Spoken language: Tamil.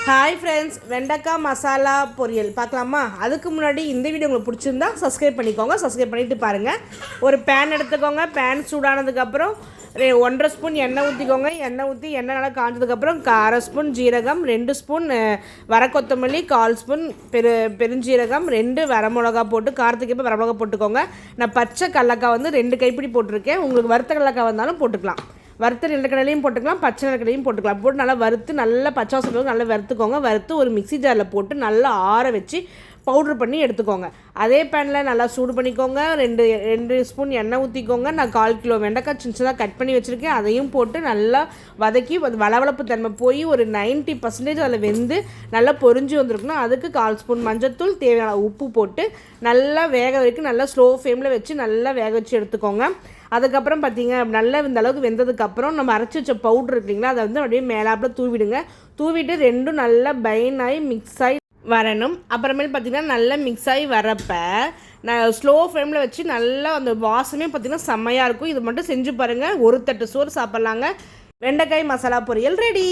ஹாய் ஃப்ரெண்ட்ஸ், வெண்டைக்காய் மசாலா பொரியல் பார்க்கலாமா? அதுக்கு முன்னாடி இந்த வீடியோ உங்களுக்கு பிடிச்சிருந்தா சப்ஸ்கிரைப் பண்ணிக்கோங்க. சப்ஸ்கிரைப் பண்ணிவிட்டு பாருங்கள். ஒரு பேன் எடுத்துக்கோங்க. பேன் சூடானதுக்கப்புறம் 1.5 ஸ்பூன் எண்ணெய் ஊற்றிக்கோங்க. எண்ணெய் ஊற்றி எண்ணெய் நல்லா காஞ்சதுக்கப்புறம் 1/2 ஸ்பூன் ஜீரகம், 2 ஸ்பூன் வரக்கொத்தமல்லி, 1/4 ஸ்பூன் பெருஞ்சீரகம், 2 வரமிளகா போட்டு காரத்துக்கு இப்போ வரமிளகா போட்டுக்கோங்க. நான் பச்சை கடலக்காய் 2 கைப்பிடி போட்டிருக்கேன். உங்களுக்கு வறுத்த கடலக்காய் வந்தாலும் போட்டுக்கலாம். வறுத்து நிலக்கடலையும் போட்டுக்கலாம், பச்சை நிலக்கடலையும் போட்டுக்கலாம். போட்டு நல்லா வறுத்து நல்லா பச்சை வாசம் நல்லா வறுத்துக்கோங்க. வறுத்து ஒரு மிக்ஸி ஜாரில் போட்டு நல்லா ஆற வச்சு பவுட்ரு பண்ணி எடுத்துக்கோங்க. அதே பேனில் நல்லா சூடு பண்ணிக்கோங்க. 2 ஸ்பூன் எண்ணெய் ஊற்றிக்கோங்க. நான் 1/4 கிலோ வெண்டைக்காய் சின்னதாக கட் பண்ணி வச்சுருக்கேன். அதையும் போட்டு நல்லா வதக்கி வளவளப்பு தன்மை போய் ஒரு 90% அதில் வெந்து நல்லா பொரிஞ்சு வந்துருக்கணும். அதுக்கு 1/4 ஸ்பூன் மஞ்சத்தூள், தேவையான உப்பு போட்டு நல்லா வேக வரைக்கும் நல்லா ஸ்லோ ஃப்ளேமில் வச்சு நல்லா வேக வச்சு எடுத்துக்கோங்க. அதுக்கப்புறம் பார்த்திங்க நல்லா இந்த அளவுக்கு வெந்ததுக்கப்புறம் நம்ம அரைச்சி வச்ச பவுட்ரு இருக்குங்களா, அதை அப்படியே மேலாப்பில் தூவிடுங்க. தூவிட்டு ரெண்டும் நல்லா பைன் ஆகி மிக்ஸ் ஆகி வரணும். அப்புறமேல் பார்த்திங்கன்னா நல்லா மிக்ஸ் ஆகி வரப்போ நான் ஸ்லோ ஃப்ளேமில் வச்சு நல்லா அந்த வாசமே பார்த்திங்கன்னா செம்மையாக இருக்கும். இது மட்டும் செஞ்சு பாருங்கள். ஒரு தட்டு சோறு சாப்பிட்லாங்க. வெண்டைக்காய் மசாலா பொரியல் ரெடி.